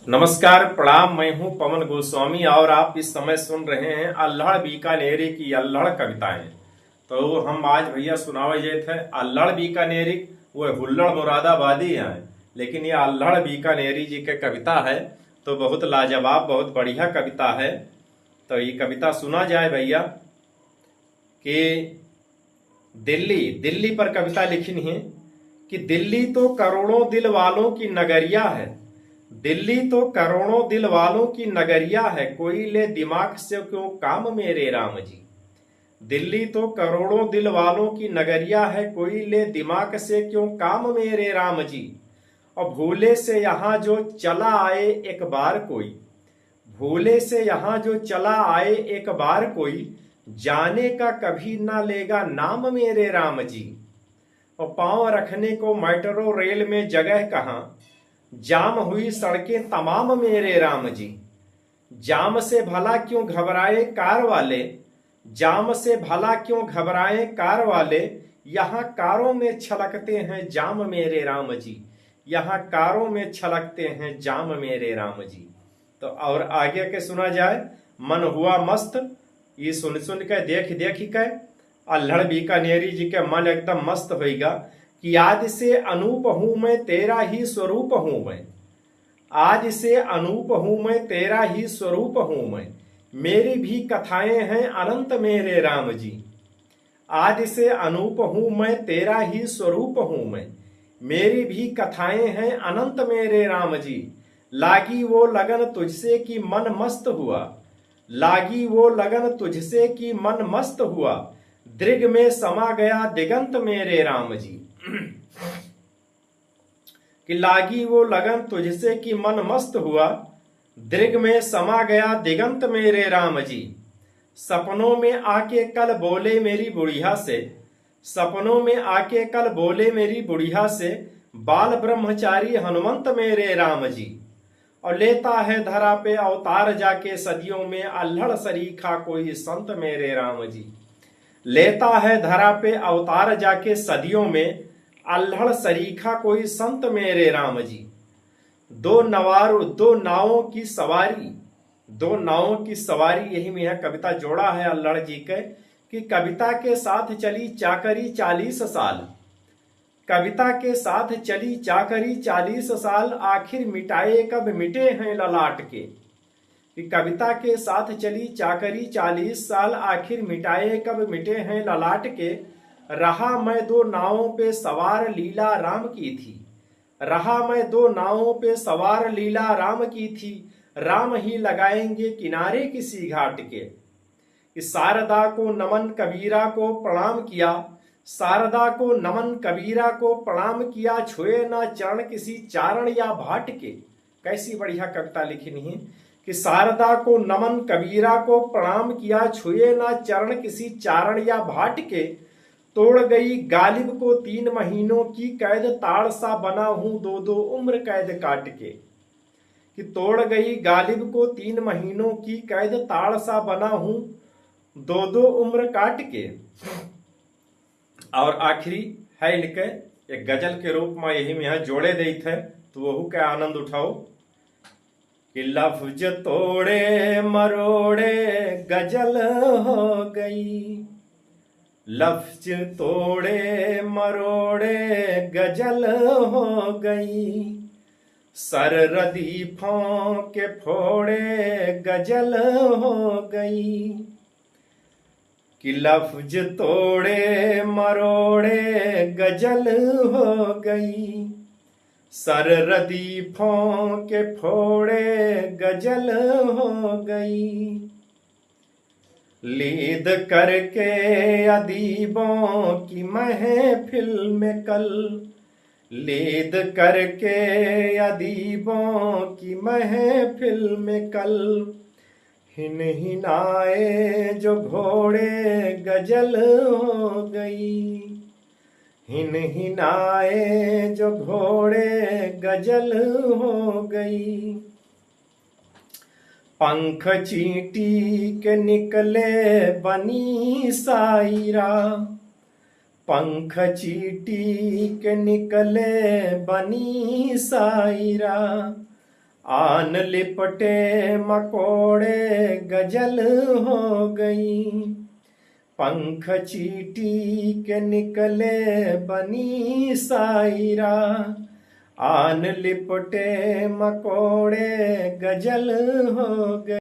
नमस्कार, प्रणाम। मैं हूं पवन गोस्वामी और आप इस समय सुन रहे हैं अल्हड़ बीकानेरी की अल्हड़ कविताएं। तो हम आज भैया सुनावे जे थे अल्हड़ बीकानेरी, वो हुल्लड़ मुरादाबादी हैं, लेकिन ये अल्हड़ बीकानेरी जी के कविता है। तो बहुत लाजवाब, बहुत बढ़िया कविता है। तो ये कविता सुना जाए भैया कि दिल्ली दिल्ली पर कविता लिखी है कि दिल्ली तो करोड़ों दिल वालों की नगरिया है। दिल्ली तो करोड़ों दिल वालों की नगरिया है, कोई ले दिमाग से क्यों काम मेरे राम जी। दिल्ली तो करोड़ों दिल वालों की नगरिया है, कोई ले दिमाग से क्यों काम मेरे राम जी। और भूले से यहाँ जो चला आए एक बार कोई, भूले से यहाँ जो चला आए एक बार कोई, जाने का कभी ना लेगा नाम मेरे राम जी। और पांव रखने को मेट्रो रेल में जगह कहाँ, जाम हुई सड़कें तमाम मेरे राम जी। जाम से भला क्यों घबराए कार वाले, जाम से भला क्यों घबराए कार वाले, यहाँ कारों में छलकते हैं जाम मेरे राम जी। यहाँ कारों में छलकते हैं जाम मेरे राम जी। तो और आगे के सुना जाए, मन हुआ मस्त, ये सुन सुन के देख देख के अल्हड़ बीकानेरी जी के मन एकदम मस्त होगा कि आज से अनूप हूं मैं, तेरा ही स्वरूप हूं मैं। आज से अनूप हूं मैं, तेरा ही स्वरूप हूं मैं। मेरी भी कथाएं हैं अनंत मेरे राम जी। आज से अनूप हूं मैं, तेरा ही स्वरूप हूं मैं। मेरी भी कथाएं हैं अनंत मेरे राम जी। लागी वो लगन तुझसे कि मन मस्त हुआ, लागी वो लगन तुझसे कि मन मस्त हुआ। दृग में समा गया दिगंत मेरे राम जी। कि लागी वो लगन तुझसे कि मन मस्त हुआ, दृग में समा गया दिगंत मेरे राम जी। सपनों में आके कल बोले मेरी बुढ़िया से, सपनों में आके कल बोले मेरी बुढ़िया से, बाल ब्रह्मचारी हनुमंत मेरे राम जी। और लेता है धरा पे अवतार जाके सदियों में, अल्हड़ सरीखा कोई संत मेरे राम जी। लेता है धरा पे अवतार जाके सदियों में, अल्हड़ सरीखा कोई संत मेरे राम जी। दो नावों की सवारी, दो नावों की सवारी, यही में यह कविता जोड़ा है अल्हड़ जी के कि कविता के साथ चली चाकरी 40 साल, कविता के साथ चली चाकरी 40 साल, आखिर मिटाए कब मिटे हैं ललाट के। कि कविता के साथ चली चाकरी 40 साल, आखिर मिटाए कब मिटे हैं ललाट के। रहा मैं दो नावों पे सवार लीला राम की थी, रहा मैं दो नावों पे सवार लीला राम की थी, राम ही लगाएंगे किनारे किसी घाट के। इस शारदा को नमन कबीरा को प्रणाम किया, शारदा को नमन कबीरा को प्रणाम किया, छुए ना चरण किसी चारण या भाट के। कैसी बढ़िया कविता लिखी है कि शारदा को नमन कबीरा को प्रणाम किया, छुए ना चरण किसी चारण या भाट के। तोड़ गई गालिब को 3 महीनों की कैद, ताड़ सा बना हूं 2-2 उम्र कैद काट के। कि तोड़ गई गालिब को 3 महीनों की कैद, ताड़ सा बना हूं 2-2 उम्र काट के। और आखिरी है लिखे एक गजल के रूप में, यही में यहाँ जोड़े दे थे, तो वहू के आनंद उठाओ कि लफ्ज तोड़े मरोड़े गजल हो गई, लफ्ज तोड़े मरोड़े गजल हो गई, सर रदीफों के फोड़े गजल हो गई। कि लफ्ज तोड़े मरोड़े गजल हो गई, सर रदीफों के फोड़े गजल हो गई। लीद करके अदीबों की महफिल में कल, लीद करके अदीबों की महफिल में कल, हिन हिनाए जो घोड़े गजल हो गई, हिन हिनाए जो घोड़े गजल हो गई। पंख चींटी के निकले बनी साइरा, पंख चींटी के निकले बनी साइरा, आन लिपटे मकोड़े गजल हो गई, पंख चीटी के निकले बनी सायरा। आन लिपटे मकोड़े गजल हो गई।